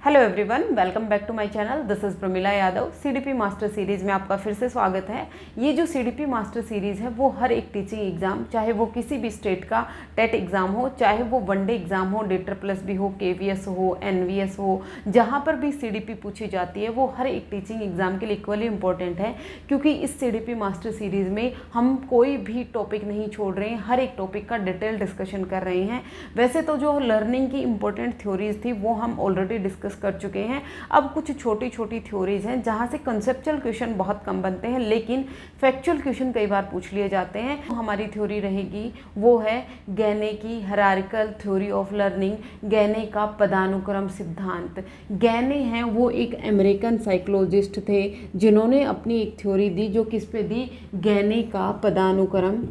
Hello everyone, welcome back to my channel. This is Pramila Yadav. CDP master series में आपका फिर से स्वागत है। ये जो सीडीपी मास्टर सीरीज़ है वो हर एक टीचिंग एग्ज़ाम, चाहे वो किसी भी स्टेट का टेट एग्ज़ाम हो, चाहे वो वनडे एग्ज़ाम हो, DET+B हो, KVS हो, NVS हो, जहाँ पर भी सीडीपी पूछी जाती है वो हर एक टीचिंग एग्ज़ाम के लिए इक्वली इंपॉर्टेंट है। क्योंकि इस सीडीपी मास्टर सीरीज़ में हम कोई भी टॉपिक नहीं छोड़ रहे हैं, हर एक टॉपिक का डिटेल डिस्कशन कर रहे हैं। वैसे तो जो लर्निंग की इंपॉर्टेंट थ्योरीज थी वो हम ऑलरेडी डिस्कस कर चुके हैं। अब कुछ छोटी छोटी थ्योरीज हैं जहां से कंसेप्चुअल क्वेश्चन बहुत कम बनते हैं, लेकिन फैक्चुअल क्वेश्चन कई बार पूछ लिए जाते हैं। हमारी थ्योरी रहेगी वो है गैने की हायरार्किकल थ्योरी ऑफ लर्निंग, गैने का पदानुक्रम सिद्धांत। गैने हैं वो एक अमेरिकन साइकोलॉजिस्ट थे जिन्होंने अपनी एक थ्योरी दी जो किस पे दी, गैने का पदानुक्रम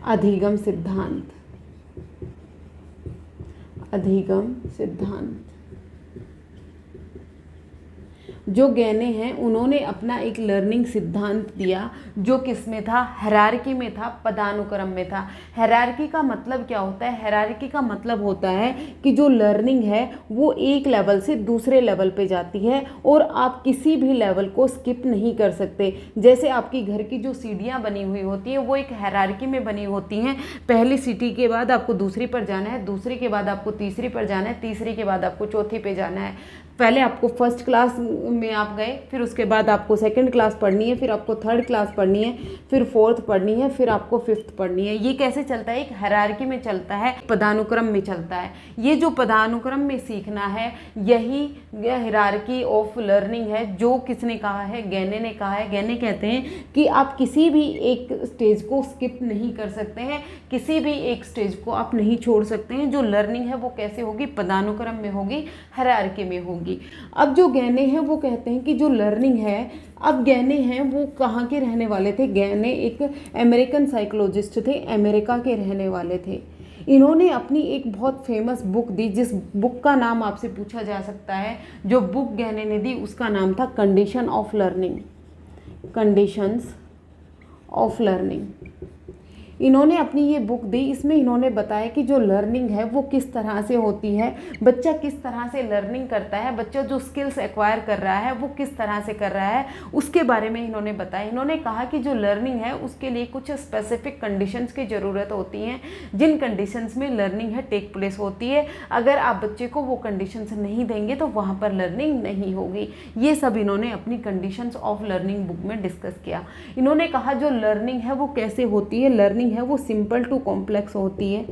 अधिगम सिद्धांत। जो गैने हैं उन्होंने अपना एक लर्निंग सिद्धांत दिया जो किसमें था, हायरार्की में था, पदानुक्रम में था। हायरार्की का मतलब क्या होता है? हायरार्की का मतलब होता है कि जो लर्निंग है वो एक लेवल से दूसरे लेवल पे जाती है और आप किसी भी लेवल को स्किप नहीं कर सकते। जैसे आपकी घर की जो सीढ़ियाँ बनी हुई होती हैं वो एक हायरार्की में बनी होती हैं। पहली सीढ़ी के बाद आपको दूसरी पर जाना है, दूसरी के बाद आपको तीसरी पर जाना है, तीसरी के बाद आपको चौथी पे जाना है। पहले आपको फर्स्ट क्लास में आप गए, फिर उसके बाद आपको सेकंड क्लास पढ़नी है, फिर आपको थर्ड क्लास पढ़नी है, फिर फोर्थ पढ़नी है, फिर आपको फिफ्थ पढ़नी है। ये कैसे चलता है? एक हायरार्की में चलता है, पदानुक्रम में चलता है। ये जो पदानुक्रम में सीखना है यही हायरार्की ऑफ लर्निंग है। जो किसने कहा है? गैने ने कहा है। गैने कहते हैं कि आप किसी भी एक स्टेज को स्किप नहीं कर सकते हैं, किसी भी एक स्टेज को आप नहीं छोड़ सकते हैं। जो लर्निंग है वो कैसे होगी? पदानुक्रम में होगी, हायरार्की में होगी। अब जो गैने हैं वो कहते हैं कि जो लर्निंग है, अब गैने हैं वो कहाँ के रहने वाले थे? गैने एक अमेरिकन साइकोलॉजिस्ट थे, अमेरिका के रहने वाले थे। इन्होंने अपनी एक बहुत फेमस बुक दी, जिस बुक का नाम आपसे पूछा जा सकता है। जो बुक गैने ने दी उसका नाम था condition of learning, conditions of learning. इन्होंने अपनी ये बुक दी, इसमें इन्होंने बताया कि जो लर्निंग है वो किस तरह से होती है, बच्चा किस तरह से लर्निंग करता है, बच्चा जो स्किल्स एक्वायर कर रहा है वो किस तरह से कर रहा है, उसके बारे में इन्होंने बताया। इन्होंने कहा कि जो लर्निंग है उसके लिए कुछ स्पेसिफिक कंडीशंस की ज़रूरत होती हैं, जिन कंडीशंस में लर्निंग है टेक प्लेस होती है। अगर आप बच्चे को वो कंडीशंस नहीं देंगे तो वहाँ पर लर्निंग नहीं होगी। ये सब इन्होंने अपनी कंडीशंस ऑफ लर्निंग बुक में डिस्कस किया। इन्होंने कहा जो लर्निंग है वो कैसे होती है, लर्निंग है वो सिंपल टू कॉम्प्लेक्स होती है,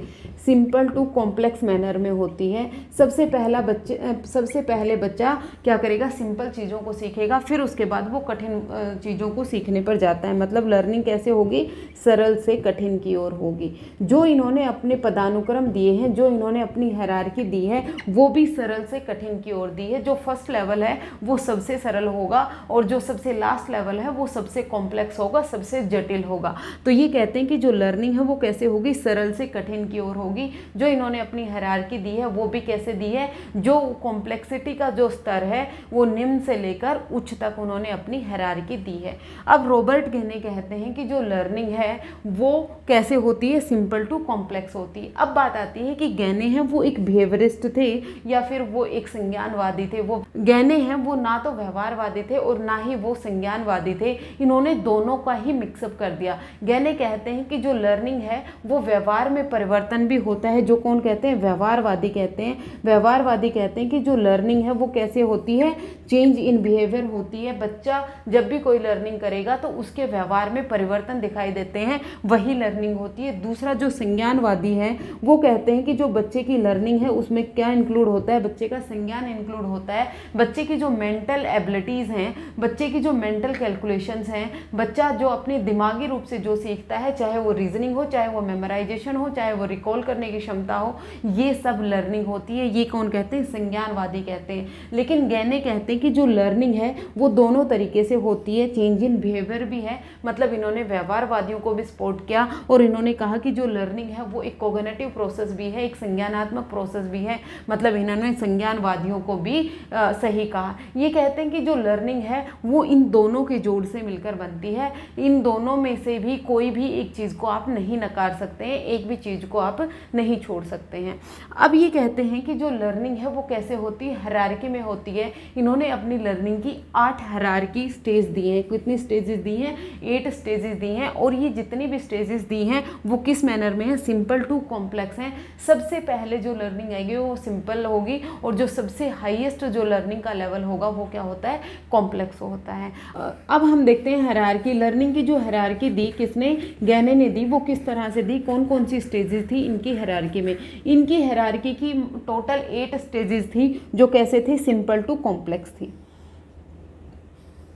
सिंपल टू कॉम्प्लेक्स मैनर में होती है। सबसे पहले बच्चा क्या करेगा? सिंपल चीज़ों को सीखेगा, फिर उसके बाद वो कठिन चीज़ों को सीखने पर जाता है। मतलब लर्निंग कैसे होगी? सरल से कठिन की ओर होगी। जो इन्होंने अपने पदानुक्रम दिए हैं, जो इन्होंने अपनी हायरार्की दी है वो भी सरल से कठिन की ओर दी है। जो फर्स्ट लेवल है वो सबसे सरल होगा और जो सबसे लास्ट लेवल है वो सबसे कॉम्प्लेक्स होगा, सबसे जटिल होगा। तो ये कहते हैं कि जो लर्निंग है वो कैसे होगी? सरल से कठिन की ओर होगी। जो इन्होंने अपनी हायरार्की दी है वो भी कैसे दी है? जो कॉम्प्लेक्सिटी का जो स्तर है वो निम्न से लेकर उच्च तक उन्होंने अपनी हायरार्की दी है। अब रॉबर्ट गैने कहते हैं कि जो लर्निंग है वो कैसे होती है? सिंपल टू कॉम्प्लेक्स होती है। अब बात आती है कि गैने हैं वो एक बिहेवियरिस्ट थे या फिर वो एक संज्ञानवादी थे। वो गैने हैं वो ना तो व्यवहारवादी थे और ना ही वो संज्ञानवादी थे। इन्होंने दोनों का ही मिक्सअप कर दिया। गैने कहते हैं कि जो लर्निंग है वो व्यवहार में परिवर्तन भी होता है। जो कौन कहते हैं? व्यवहारवादी कहते हैं। व्यवहारवादी कहते हैं कि जो लर्निंग है वो कैसे होती है? चेंज इन बिहेवियर होती है। बच्चा जब भी कोई लर्निंग करेगा तो उसके व्यवहार में परिवर्तन दिखाई देते हैं, वही लर्निंग होती है। दूसरा जो संज्ञानवादी है वो कहते हैं कि जो बच्चे की लर्निंग है उसमें क्या इंक्लूड होता है? बच्चे का संज्ञान इंक्लूड होता है। बच्चे की जो मेंटल एबिलिटीज़ हैं, बच्चे की जो मेंटल कैलकुलेशंस हैं, बच्चा जो अपने दिमागी रूप से जो सीखता है, चाहे वो रीजनिंग हो, चाहे वो मेमोराइजेशन हो, चाहे वो रिकॉल करने की क्षमता हो, ये सब लर्निंग होती है। ये कौन कहते हैं? संज्ञानवादी कहते हैं। लेकिन गैने कहते हैं कि जो लर्निंग है वो दोनों तरीके से होती है। चेंज इन बिहेवियर भी है, मतलब इन्होंने व्यवहारवादियों को भी सपोर्ट किया और इन्होंने कहा कि जो लर्निंग है वो एक कोग्निटिव प्रोसेस भी है, एक संज्ञानात्मक प्रोसेस भी है। मतलब इन्होंने संज्ञानवादियों को भी सही कहा। ये कहते हैं कि जो लर्निंग है वो इन दोनों के जोड़ से मिलकर बनती है। इन दोनों में से भी कोई भी एक चीज़ को को आप नहीं नकार सकते हैं, एक भी चीज़ को आप नहीं छोड़ सकते हैं। अब ये कहते हैं कि जो लर्निंग है वो कैसे होती है, हायरार्की में होती है। इन्होंने अपनी लर्निंग की 8 हायरार्की स्टेज दी हैं। कितनी स्टेजेस दी हैं? 8 स्टेजेस दी हैं। और ये जितनी भी स्टेजेस दी हैं वो किस मैनर में है? सिंपल टू कॉम्प्लेक्स हैं। सबसे पहले जो लर्निंग आएगी वो सिंपल होगी, और जो सबसे हाईएस्ट जो लर्निंग का लेवल होगा वो क्या होता है? कॉम्प्लेक्स होता है। अब हम देखते हैं हायरार्की। लर्निंग की जो हायरार्की दी किसने? गैने ने दी। वो किस तरह से दी? कौन कौन सी स्टेजेस थी इनकी हायरार्की में? इनकी हायरार्की की टोटल 8 स्टेजेस थी, जो कैसे थी? सिंपल टू कॉम्प्लेक्स थी।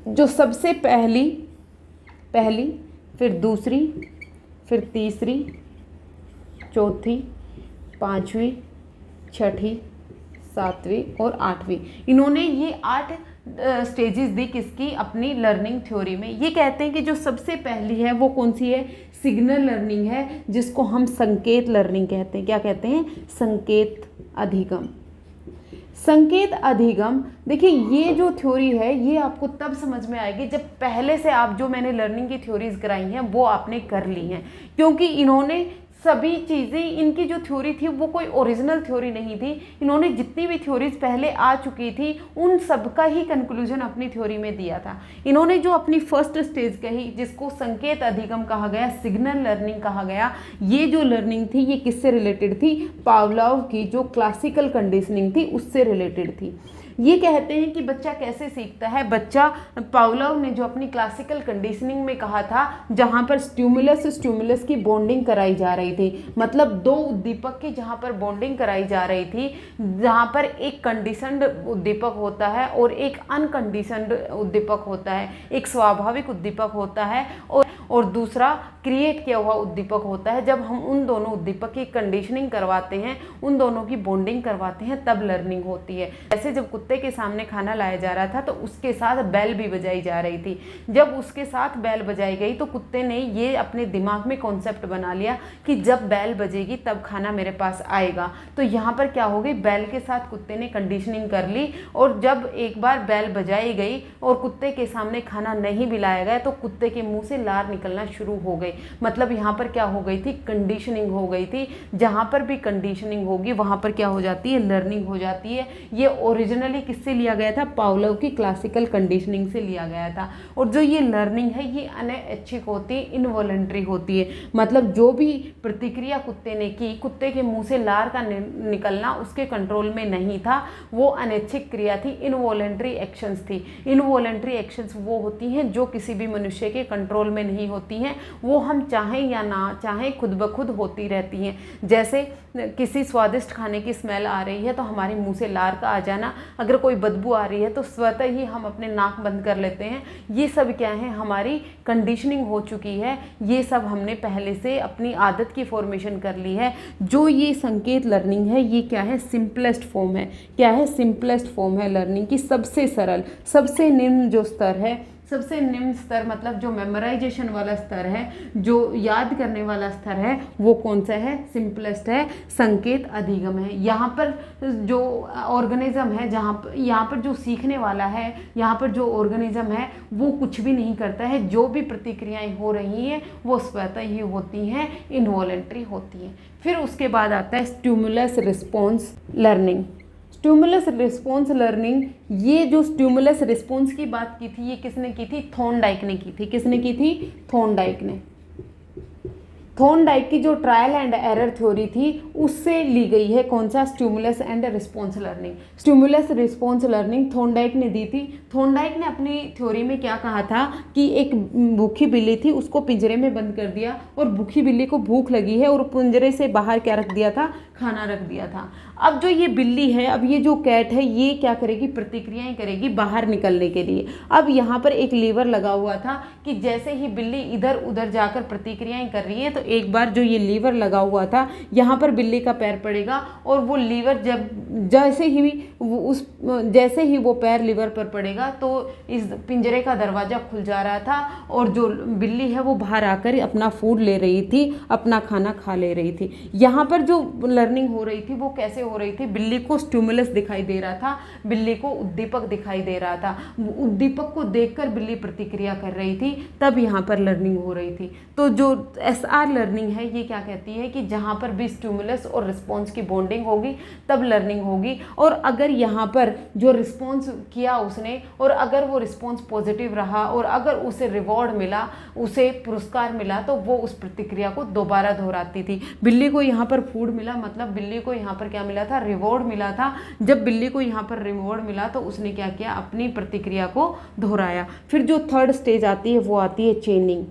जो सबसे पहली, फिर दूसरी, फिर तीसरी, चौथी, पांचवी, छठी, सातवीं और आठवीं, इन्होंने ये 8 स्टेजेस दी किसकी? अपनी लर्निंग थ्योरी में। ये कहते हैं कि जो सबसे पहली है वो कौन सी है? सिग्नल लर्निंग है, जिसको हम संकेत लर्निंग कहते हैं। क्या कहते हैं? संकेत अधिगम। संकेत अधिगम, देखिए ये जो थ्योरी है ये आपको तब समझ में आएगी जब पहले से आप जो मैंने लर्निंग की थ्योरीज कराई हैं वो आपने कर ली हैं, क्योंकि इन्होंने सभी चीज़ें, इनकी जो थ्योरी थी वो कोई ओरिजिनल थ्योरी नहीं थी। इन्होंने जितनी भी थ्योरीज पहले आ चुकी थी उन सब का ही कंक्लूजन अपनी थ्योरी में दिया था। इन्होंने जो अपनी फर्स्ट स्टेज कही, जिसको संकेत अधिगम कहा गया, सिग्नल लर्निंग कहा गया, ये जो लर्निंग थी ये किससे रिलेटेड थी? पावलोव की जो क्लासिकल कंडीशनिंग थी उससे रिलेटेड थी। ये कहते हैं कि बच्चा कैसे सीखता है? बच्चा, पावलोव ने जो अपनी क्लासिकल कंडीशनिंग में कहा था, जहाँ पर स्टिमुलस की बॉन्डिंग कराई जा रही थी, मतलब 2 उद्दीपक की जहाँ पर बॉन्डिंग कराई जा रही थी, जहाँ पर एक कंडीशनड उद्दीपक होता है और एक अनकंडीशनड उद्दीपक होता है, एक स्वाभाविक उद्दीपक होता है और दूसरा क्रिएट किया हुआ उद्दीपक होता है। जब हम उन दोनों उद्दीपक की कंडीशनिंग करवाते हैं, उन दोनों की बॉन्डिंग करवाते हैं, तब लर्निंग होती है। जैसे जब कुत्ते के सामने खाना लाया जा रहा था तो उसके साथ बैल भी बजाई जा रही थी। जब उसके साथ बैल बजाई गई तो कुत्ते ने ये अपने दिमाग में कॉन्सेप्ट बना लिया कि जब बैल बजेगी तब खाना मेरे पास आएगा। तो यहाँ पर क्या हो गई? बैल के साथ कुत्ते ने कंडीशनिंग कर ली, और जब एक बार बैल बजाई गई और कुत्ते के सामने खाना नहीं भी लाया गया तो कुत्ते के मुंह से लार निकलना शुरू हो गई। मतलब यहाँ पर क्या हो गई थी? कंडीशनिंग हो गई थी। जहाँ पर भी कंडीशनिंग होगी वहाँ पर क्या हो जाती है? लर्निंग हो जाती है। ये ओरिजिनली किससे लिया गया था? पावलोव की क्लासिकल कंडीशनिंग से लिया गया था। और जो ये लर्निंग है ये अनैच्छिक होती है, इनवॉलंटरी होती है। मतलब जो भी प्रतिक्रिया कुत्ते ने की, कुत्ते के मुंह से लार का निकलना उसके कंट्रोल में नहीं था, वो अनैच्छिक क्रिया थी, इनवॉलंटरी एक्शंस थी। इनवॉलंटरी एक्शंस वो होती हैं जो किसी भी मनुष्य के कंट्रोल में नहीं होती हैं, वो हम चाहें या ना चाहें खुद ब खुद होती रहती हैं। जैसे किसी स्वादिष्ट खाने की स्मेल आ रही है तो हमारे मुंह से लार का आ जाना, अगर कोई बदबू आ रही है तो स्वतः ही हम अपने नाक बंद कर लेते हैं। ये सब क्या है? हमारी कंडीशनिंग हो चुकी है, ये सब हमने पहले से अपनी आदत की फॉर्मेशन कर ली है। जो ये संकेत लर्निंग है ये क्या है? सिंपलेस्ट फॉर्म है। क्या है? सिंपलेस्ट फॉर्म है लर्निंग की, सबसे सरल, सबसे निम्न जो स्तर है, सबसे निम्न स्तर मतलब जो मेमोराइजेशन वाला स्तर है, जो याद करने वाला स्तर है, वो कौन सा है? सिंपलेस्ट है, संकेत अधिगम है। यहाँ पर जो ऑर्गेनिज्म है, यहाँ पर जो सीखने वाला है, यहाँ पर जो ऑर्गेनिज्म है वो कुछ भी नहीं करता है। जो भी प्रतिक्रियाएं हो रही हैं वो स्वतः ही होती हैं, इनवॉलंटरी होती हैं। फिर उसके बाद आता है stimulus response learning. Stimulus response learning, ये जो स्टिमुलस रिस्पॉन्स की बात की थी ये किसने की थी? थॉर्नडाइक ने की थी। किसने की थी? थॉर्नडाइक ने। थॉर्नडाइक की जो ट्रायल एंड एरर थ्योरी थी उससे ली गई है कौन सा? Stimulus and response learning. Stimulus response learning Thorndike ने दी थी। थॉर्नडाइक ने अपनी थ्योरी में क्या कहा था कि एक भूखी बिल्ली थी, उसको पिंजरे में बंद कर दिया और भूखी बिल्ली को भूख लगी है और पिंजरे से बाहर क्या रख दिया था? खाना रख दिया था। अब जो ये बिल्ली है, अब ये जो कैट है, ये क्या करेगी? प्रतिक्रियाएं करेगी बाहर निकलने के लिए। अब यहाँ पर एक लीवर लगा हुआ था कि जैसे ही बिल्ली इधर उधर जाकर प्रतिक्रियाएं कर रही है तो एक बार जो ये लीवर लगा हुआ था यहाँ पर बिल्ली का पैर पड़ेगा और वो लीवर जैसे ही वो पैर लीवर पर पड़ेगा तो इस पिंजरे का दरवाज़ा खुल जा रहा था और जो बिल्ली है वो बाहर आकर अपना फूड ले रही थी, अपना खाना खा ले रही थी। यहाँ पर जो लर्निंग हो रही थी वो कैसे हो रही थी? बिल्ली को स्टिमुलस दिखाई दे रहा था, बिल्ली को उद्दीपक दिखाई दे रहा था, उद्दीपक को देखकर बिल्ली प्रतिक्रिया कर रही थी, तब यहाँ पर लर्निंग हो रही थी। तो जो SR लर्निंग है ये क्या कहती है कि जहाँ पर भी स्टिमुलस और रिस्पॉन्स की बॉन्डिंग होगी तब लर्निंग होगी। और अगर यहाँ पर जो रिस्पॉन्स किया उसने और अगर वो रिस्पॉन्स पॉजिटिव रहा और अगर उसे रिवॉर्ड मिला, उसे पुरस्कार मिला, तो वो उस प्रतिक्रिया को दोबारा दोहराती थी। बिल्ली को यहाँ पर फूड मिला, मतलब बिल्ली को यहाँ पर क्या मिला था, रिवॉर्ड मिला था। जब बिल्ली को यहाँ पर रिवॉर्ड मिला तो उसने क्या किया, अपनी प्रतिक्रिया को दोहराया। फिर जो थर्ड स्टेज आती है वो आती है चेनिंग।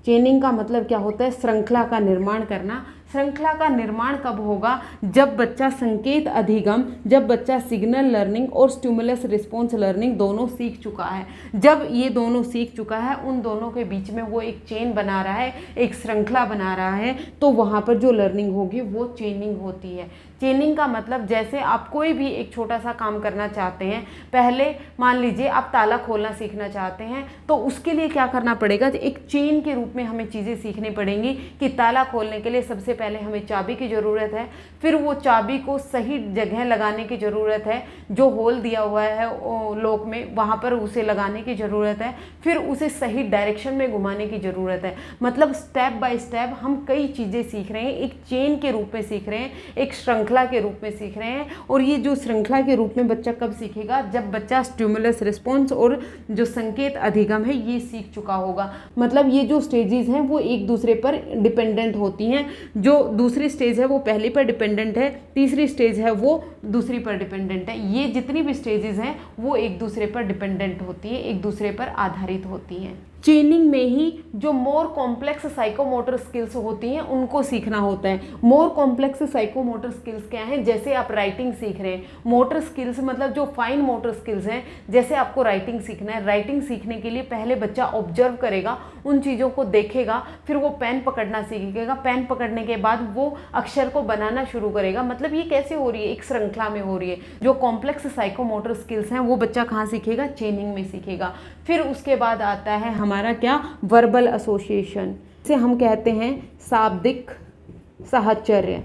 चेनिंग का मतलब क्या होता है, श्रृंखला का निर्माण करना। श्रृंखला का निर्माण कब होगा, जब बच्चा संकेत अधिगम, जब बच्चा सिग्नल लर्निंग और स्टिमुलस रिस्पॉन्स लर्निंग दोनों सीख चुका है। जब ये दोनों सीख चुका है, उन दोनों के बीच में वो एक चेन बना रहा है, एक श्रृंखला बना रहा है, तो वहाँ पर जो लर्निंग होगी वो चेनिंग होती है। चेनिंग का मतलब जैसे आप कोई भी एक छोटा सा काम करना चाहते हैं, पहले मान लीजिए आप ताला खोलना सीखना चाहते हैं, तो उसके लिए क्या करना पड़ेगा, एक चेन के रूप में हमें चीज़ें सीखनी पड़ेंगी कि ताला खोलने के लिए सबसे पहले हमें चाबी की ज़रूरत है, फिर वो चाबी को सही जगह लगाने की ज़रूरत है, जो होल दिया हुआ है लॉक में वहाँ पर उसे लगाने की ज़रूरत है, फिर उसे सही डायरेक्शन में घुमाने की ज़रूरत है। मतलब स्टेप बाय स्टेप हम कई चीज़ें सीख रहे हैं, एक चेन के रूप में सीख रहे हैं, एक श्रृंखला के रूप में सीख रहे हैं। और ये जो श्रृंखला के रूप में बच्चा कब सीखेगा, जब बच्चा स्टिमुलस रिस्पॉन्स और जो संकेत अधिगम है ये सीख चुका होगा। मतलब ये जो स्टेजेस हैं वो एक दूसरे पर डिपेंडेंट होती हैं। जो दूसरी स्टेज है वो पहली पर डिपेंडेंट है, तीसरी स्टेज है वो दूसरी पर डिपेंडेंट है। ये जितनी भी स्टेजेस हैं वो एक दूसरे पर डिपेंडेंट होती है, एक दूसरे पर आधारित होती हैं। चेनिंग में ही जो मोर कॉम्प्लेक्स साइकोमोटर स्किल्स होती हैं उनको सीखना होता है। मोर कॉम्प्लेक्स साइकोमोटर स्किल्स क्या हैं, जैसे आप राइटिंग सीख रहे हैं, मोटर स्किल्स मतलब जो फाइन मोटर स्किल्स हैं, जैसे आपको राइटिंग सीखना है, राइटिंग सीखने के लिए पहले बच्चा ऑब्जर्व करेगा, उन चीज़ों को देखेगा, फिर वो पेन पकड़ना सीखेगा, पेन पकड़ने के बाद वो अक्षर को बनाना शुरू करेगा। मतलब ये कैसे हो रही है, एक श्रृंखला में हो रही है। जो कॉम्प्लेक्स साइकोमोटर स्किल्स हैं वो बच्चा कहाँ सीखेगा, चेनिंग में सीखेगा। फिर उसके बाद आता है हमारा क्या, वर्बल एसोसिएशन, से हम कहते हैं शाब्दिक साहचर्य।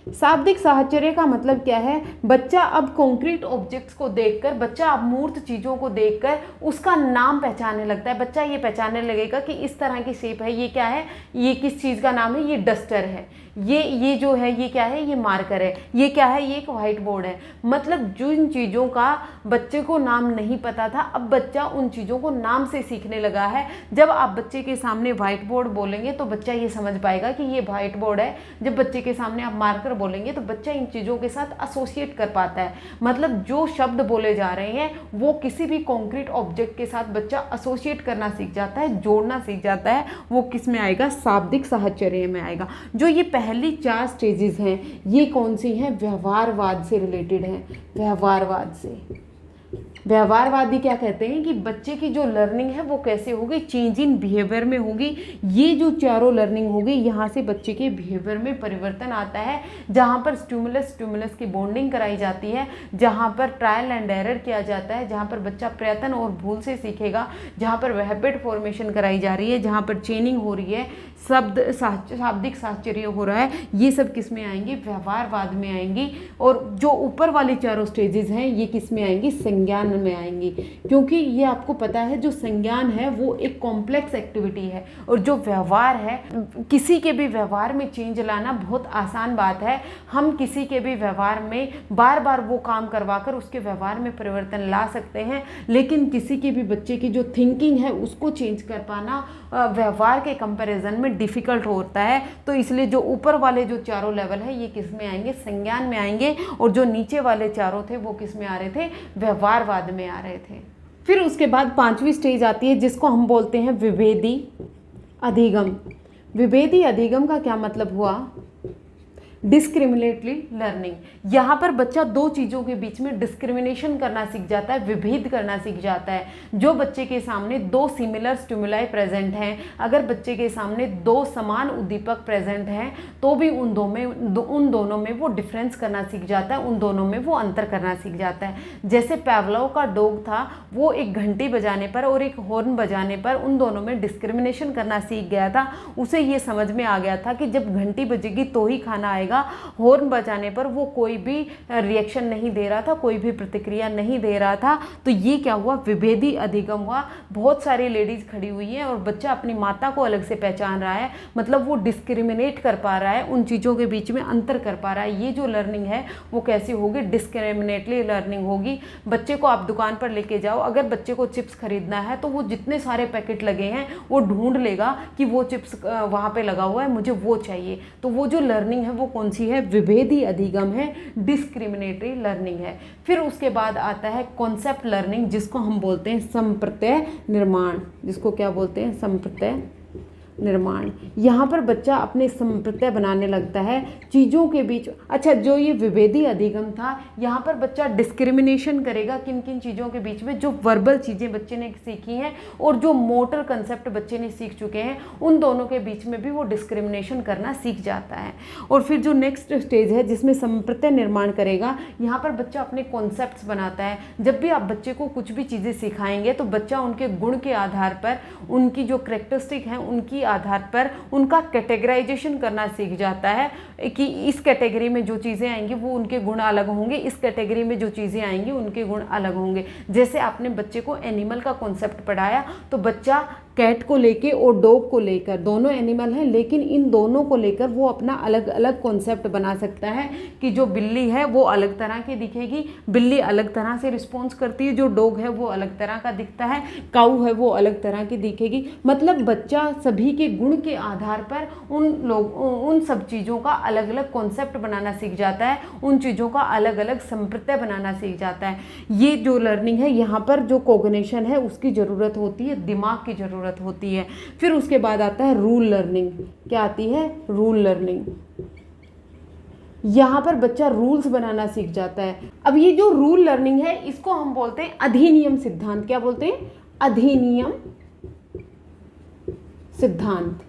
शाब्दिक साहचर्य का मतलब क्या है, बच्चा अब कॉन्क्रीट ऑब्जेक्ट्स को देखकर, बच्चा अब मूर्त चीज़ों को देखकर उसका नाम पहचानने लगता है। बच्चा ये पहचानने लगेगा कि इस तरह की शेप है, ये क्या है, ये किस चीज़ का नाम है, ये डस्टर है, ये जो है ये क्या है, ये मार्कर है, ये क्या है, ये एक व्हाइट बोर्ड है। मतलब जिन चीज़ों का बच्चे को नाम नहीं पता था, अब बच्चा उन चीज़ों को नाम से सीखने लगा है। जब आप बच्चे के सामने व्हाइट बोर्ड बोलेंगे तो बच्चा ये समझ पाएगा कि ये व्हाइट बोर्ड है। जब बच्चे के सामने आप मार्कर बोलेंगे तो बच्चा इन चीज़ों के साथ एसोसिएट कर पाता है। मतलब जो शब्द बोले जा रहे हैं वो किसी भी कॉन्क्रीट ऑब्जेक्ट के साथ बच्चा एसोसिएट करना सीख जाता है, जोड़ना सीख जाता है। वो किस में आएगा, शाब्दिक साहचर्य में आएगा। जो ये पहली 4 स्टेजेस हैं ये कौन सी हैं, व्यवहारवाद से रिलेटेड हैं। व्यवहारवाद से, व्यवहारवादी क्या कहते हैं कि बच्चे की जो लर्निंग है वो कैसे होगी, चेंज इन बिहेवियर में होगी। ये जो चारों लर्निंग होगी यहाँ से बच्चे के बिहेवियर में परिवर्तन आता है, जहाँ पर स्टिमुलस की बॉन्डिंग कराई जाती है, जहाँ पर ट्रायल एंड एरर किया जाता है, जहाँ पर बच्चा प्रयत्न और भूल से सीखेगा, जहाँ पर हैबिट फॉर्मेशन कराई जा रही है, जहाँ पर चेनिंग हो रही है, शाब्दिक साहचर्य हो रहा है। ये सब किस में आएंगे, व्यवहारवाद में आएंगी। और जो ऊपर वाली चारों स्टेजेस हैं ये किस में आएंगी, संज्ञान में आएंगी। क्योंकि ये आपको पता है जो संज्ञान है वो एक कॉम्प्लेक्स एक्टिविटी है और जो व्यवहार है, किसी के भी व्यवहार में चेंज लाना बहुत आसान बात है। हम किसी के भी व्यवहार में बार बार वो काम करवाकर उसके व्यवहार में परिवर्तन ला सकते हैं, लेकिन किसी के भी बच्चे की जो थिंकिंग है उसको चेंज कर पाना व्यवहार के कंपैरिजन में डिफिकल्ट होता है। तो इसलिए जो ऊपर वाले जो चारों लेवल है ये किस में आएंगे, संज्ञान में आएंगे। और जो नीचे वाले चारों थे वो किस में आ रहे थे, व्यवहारवाद में आ रहे थे। फिर उसके बाद 5वीं स्टेज आती है जिसको हम बोलते हैं विभेदी अधिगम। विभेदी अधिगम का क्या मतलब हुआ, डिस्क्रिमिनेटली लर्निंग। यहाँ पर बच्चा 2 चीज़ों के बीच में डिस्क्रिमिनेशन करना सीख जाता है, विभेद करना सीख जाता है। जो बच्चे के सामने 2 सिमिलर स्टिमुलाई प्रेजेंट हैं, अगर बच्चे के सामने 2 समान उद्दीपक प्रेजेंट हैं तो भी उन दोनों में वो डिफरेंस करना सीख जाता है, उन दोनों में वो अंतर करना सीख जाता है। जैसे पैवलोव का डॉग था, वो एक घंटी बजाने पर और एक हॉर्न बजाने पर उन दोनों में डिस्क्रिमिनेशन करना सीख गया था। उसे ये समझ में आ गया था कि जब घंटी बजेगी तो ही खाना आएगा, बजाएगा। हॉर्न बजाने पर वो कोई भी रिएक्शन नहीं दे रहा था, कोई भी प्रतिक्रिया नहीं दे रहा था। तो ये क्या हुआ, विभेदी अधिगम हुआ। बहुत सारी लेडीज खड़ी हुई हैं और बच्चा अपनी माता को अलग से पहचान रहा है, मतलब वो डिस्क्रिमिनेट कर पा रहा है, उन चीज़ों के बीच में अंतर कर पा रहा है। ये जो लर्निंग है वो कैसी होगी, डिस्क्रिमिनेटली लर्निंग होगी। बच्चे को आप दुकान पर लेके जाओ, अगर बच्चे को चिप्स खरीदना है तो वो जितने सारे पैकेट लगे हैं वो ढूंढ लेगा कि वो चिप्स वहाँ पे लगा हुआ है, मुझे वो चाहिए। तो वो जो लर्निंग है वो कौन सी है, विभेदी अधिगम है, डिस्क्रिमिनेटरी लर्निंग है। फिर उसके बाद आता है कॉन्सेप्ट लर्निंग, जिसको हम बोलते हैं संप्रत्यय निर्माण, जिसको क्या बोलते हैं, संप्रत्यय निर्माण। यहाँ पर बच्चा अपने संप्रत्यय बनाने लगता है चीज़ों के बीच। अच्छा, जो ये विभेदी अधिगम था, यहाँ पर बच्चा डिस्क्रिमिनेशन करेगा किन किन चीज़ों के बीच में, जो वर्बल चीज़ें बच्चे ने सीखी हैं और जो मोटर कंसेप्ट बच्चे ने सीख चुके हैं, उन दोनों के बीच में भी वो डिस्क्रिमिनेशन करना सीख जाता है। और फिर जो नेक्स्ट स्टेज है जिसमें संप्रत्यय निर्माण करेगा, यहाँ पर बच्चा अपने कॉन्सेप्ट्स बनाता है। जब भी आप बच्चे को कुछ भी चीज़ें सिखाएंगे तो बच्चा उनके गुण के आधार पर, उनकी जो करेक्टरिस्टिक हैं उनकी आधार पर उनका कैटेगराइजेशन करना सीख जाता है कि इस कैटेगरी में जो चीज़ें आएंगी वो उनके गुण अलग होंगे, इस कैटेगरी में जो चीज़ें आएंगी उनके गुण अलग होंगे। जैसे आपने बच्चे को एनिमल का कॉन्सेप्ट पढ़ाया तो बच्चा कैट को लेके और डॉग को लेकर, दोनों एनिमल हैं लेकिन इन दोनों को लेकर वो अपना अलग अलग कॉन्सेप्ट बना सकता है कि जो बिल्ली है वो अलग तरह की दिखेगी, बिल्ली अलग तरह से रिस्पॉन्स करती है, जो डॉग है वो अलग तरह का दिखता है, काऊ है वो अलग तरह की दिखेगी। मतलब बच्चा सभी के गुण के आधार पर उन सब चीज़ों का अलग अलग कॉन्सेप्ट बनाना सीख जाता है, उन चीज़ों का अलग अलग संप्रत्यय बनाना सीख जाता है। ये जो लर्निंग है, यहाँ पर जो कॉग्निशन है उसकी ज़रूरत होती है, दिमाग की ज़रूरत होती है। फिर उसके बाद आता है रूल लर्निंग। क्या आती है, रूल लर्निंग। यहाँ पर बच्चा रूल्स बनाना सीख जाता है। अब ये जो रूल लर्निंग है इसको हम बोलते हैं अधिनियम सिद्धांत। क्या बोलते हैं, अधिनियम सिद्धांत।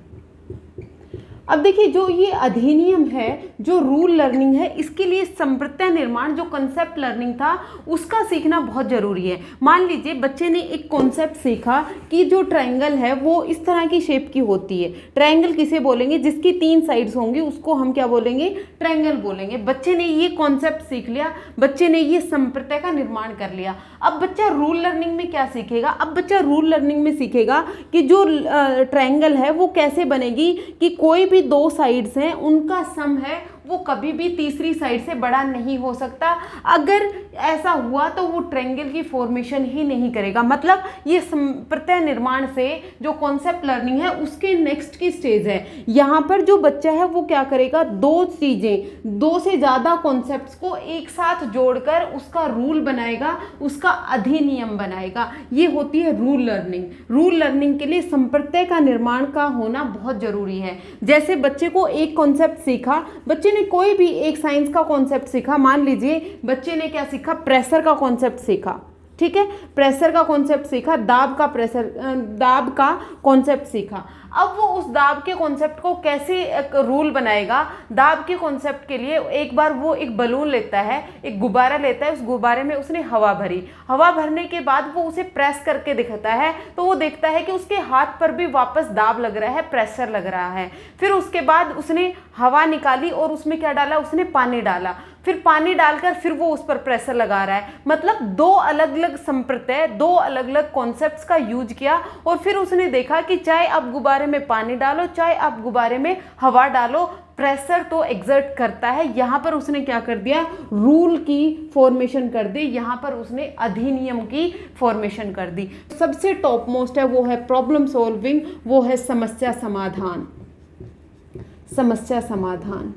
अब देखिए, जो ये अधिनियम है, जो रूल लर्निंग है, इसके लिए संप्रत्यय निर्माण, जो कॉन्सेप्ट लर्निंग था उसका सीखना बहुत ज़रूरी है। मान लीजिए बच्चे ने एक कॉन्सेप्ट सीखा कि जो ट्रायंगल है वो इस तरह की शेप की होती है। ट्रायंगल किसे बोलेंगे, जिसकी 3 साइड्स होंगी उसको हम क्या बोलेंगे, ट्रायंगल बोलेंगे। बच्चे ने ये कॉन्सेप्ट सीख लिया, बच्चे ने ये संप्रत्यय का निर्माण कर लिया। अब बच्चा रूल लर्निंग में क्या सीखेगा, अब बच्चा रूल लर्निंग में सीखेगा कि जो ट्रायंगल है वो कैसे बनेगी, कि कोई भी 2 साइड्स हैं उनका सम है वो कभी भी तीसरी साइड से बड़ा नहीं हो सकता। अगर ऐसा हुआ तो वो ट्रायंगल की फॉर्मेशन ही नहीं करेगा। मतलब ये संप्रत्यय निर्माण से जो कॉन्सेप्ट लर्निंग है उसके नेक्स्ट की स्टेज है। यहाँ पर जो बच्चा है वो क्या करेगा, 2 चीज़ें, 2 से ज़्यादा कॉन्सेप्ट्स को एक साथ जोड़कर उसका रूल बनाएगा, उसका अधिनियम बनाएगा। ये होती है रूल लर्निंग। रूल लर्निंग के लिए संप्रत्यय का निर्माण का होना बहुत ज़रूरी है। जैसे बच्चे को एक कॉन्सेप्ट सीखा, बच्चे ने कोई भी एक साइंस का कॉन्सेप्ट सीखा, मान लीजिए बच्चे ने क्या सीखा, प्रेशर का कॉन्सेप्ट सीखा, ठीक है, प्रेशर का कॉन्सेप्ट सीखा, दाब का कॉन्सेप्ट सीखा। अब वो उस दाब के कॉन्सेप्ट को कैसे एक रूल बनाएगा। दाब के कॉन्सेप्ट के लिए एक बार वो एक बलून लेता है, एक गुब्बारा लेता है, उस गुब्बारे में उसने हवा भरी, हवा भरने के बाद वो उसे प्रेस करके दिखाता है तो वो देखता है कि उसके हाथ पर भी वापस दाब लग रहा है, प्रेशर लग रहा है। फिर उसके बाद उसने हवा निकाली और उसमें क्या डाला, उसने पानी डाला, फिर पानी डालकर फिर वो उस पर प्रेशर लगा रहा है। मतलब 2 अलग अलग संप्रत्यय, 2 अलग अलग कॉन्सेप्ट्स का यूज किया और फिर उसने देखा कि चाहे आप गुब्बारे में पानी डालो, चाहे आप गुब्बारे में हवा डालो, प्रेशर तो एग्जर्ट करता है। यहाँ पर उसने क्या कर दिया, रूल की फॉर्मेशन कर दी, यहाँ पर उसने अधिनियम की फॉर्मेशन कर दी। सबसे टॉप मोस्ट है वो है प्रॉब्लम सॉल्विंग, वो है समस्या समाधान। समस्या समाधान,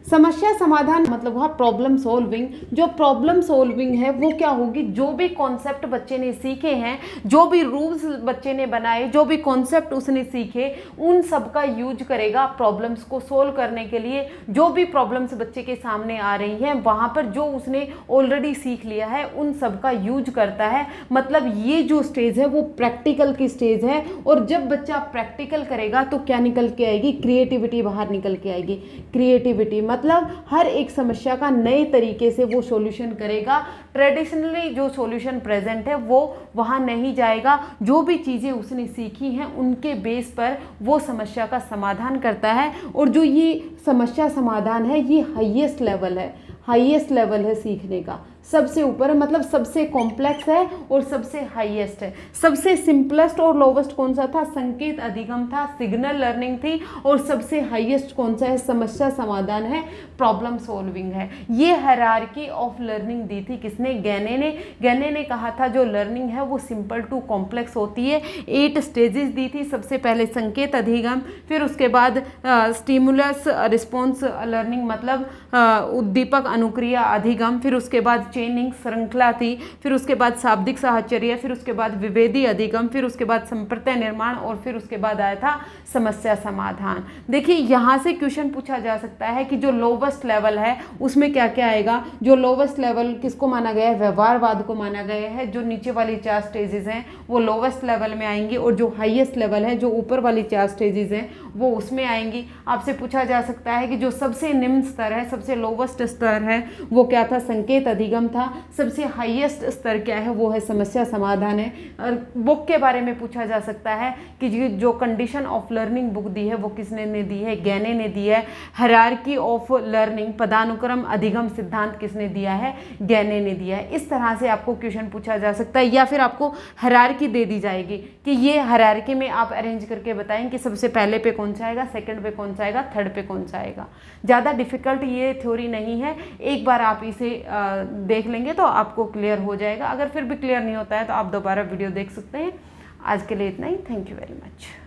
समस्या समाधान मतलब हुआ प्रॉब्लम सॉल्विंग। जो प्रॉब्लम सॉल्विंग है वो क्या होगी, जो भी कॉन्सेप्ट बच्चे ने सीखे हैं, जो भी रूल्स बच्चे ने बनाए, जो भी कॉन्सेप्ट उसने सीखे, उन सब का यूज करेगा प्रॉब्लम्स को सोल्व करने के लिए। जो भी प्रॉब्लम्स बच्चे के सामने आ रही हैं वहाँ पर जो उसने ऑलरेडी सीख लिया है उन सब का यूज करता है। मतलब ये जो स्टेज है वो प्रैक्टिकल की स्टेज है। और जब बच्चा प्रैक्टिकल करेगा तो क्या निकल के आएगी, क्रिएटिविटी बाहर निकल के आएगी। क्रिएटिविटी मतलब हर एक समस्या का नए तरीके से वो सॉल्यूशन करेगा। ट्रेडिशनली जो सॉल्यूशन प्रेजेंट है वो वहाँ नहीं जाएगा। जो भी चीज़ें उसने सीखी हैं उनके बेस पर वो समस्या का समाधान करता है। और जो ये समस्या समाधान है ये हाईएस्ट लेवल है, हाईएस्ट लेवल है सीखने का, सबसे ऊपर है, मतलब सबसे कॉम्प्लेक्स है और सबसे हाईएस्ट है। सबसे सिंपलेस्ट और लोवेस्ट कौन सा था? संकेत अधिगम था, सिग्नल लर्निंग थी। और सबसे हाईएस्ट कौन सा है? समस्या समाधान है, प्रॉब्लम सॉल्विंग है। ये हायरार्की ऑफ लर्निंग दी थी किसने? गैने ने। गैने ने कहा था जो लर्निंग है वो सिंपल टू कॉम्प्लेक्स होती है। 8 स्टेजेस दी थी। सबसे पहले संकेत अधिगम, फिर उसके बाद स्टिमुलस रिस्पॉन्स लर्निंग मतलब उद्दीपक अनुक्रिया अधिगम, फिर उसके बाद चेनिंग श्रृंखला थी, फिर उसके बाद शाब्दिक साहचर्य, फिर उसके बाद विभेदी अधिगम, फिर उसके बाद संप्रत्यय निर्माण और फिर उसके बाद आया था समस्या समाधान। देखिए यहाँ से क्वेश्चन पूछा जा सकता है कि जो लोवेस्ट लेवल है उसमें क्या क्या आएगा। जो लोवेस्ट लेवल किसको माना गया है? व्यवहारवाद को माना गया है। जो नीचे वाली 4 स्टेजेस हैं वो लोवेस्ट लेवल में आएंगी और जो हाईएस्ट लेवल है, जो ऊपर वाली 4 स्टेजेस हैं वो उसमें आएंगी। आपसे पूछा जा सकता है कि जो सबसे निम्न स्तर है, सबसे लोवेस्ट स्तर है वो क्या था? संकेत अधिगम था। सबसे हाईएस्ट स्तर क्या है? वो है समस्या समाधान है। और बुक के बारे में पूछा जा सकता है कि जो कंडीशन ऑफ लर्निंग बुक दी है वो किसने ने दी है? गैने ने दी है। हायरार्की ऑफ लर्निंग पदानुक्रम अधिगम सिद्धांत किसने दिया है? गैने ने दिया है। इस तरह से आपको क्वेश्चन पूछा जा सकता है या फिर आपको हायरार्की दे दी जाएगी कि ये हायरार्की में आप अरेंज करके बताएं कि सबसे पहले पे कौन सा आएगा, सेकंड पे कौन सा आएगा, थर्ड पे कौन सा आएगा। ज़्यादा डिफिकल्ट ये थ्योरी नहीं है। एक बार आप इसे देख लेंगे तो आपको क्लियर हो जाएगा। अगर फिर भी क्लियर नहीं होता है तो आप दोबारा वीडियो देख सकते हैं। आज के लिए इतना ही। Thank you very much.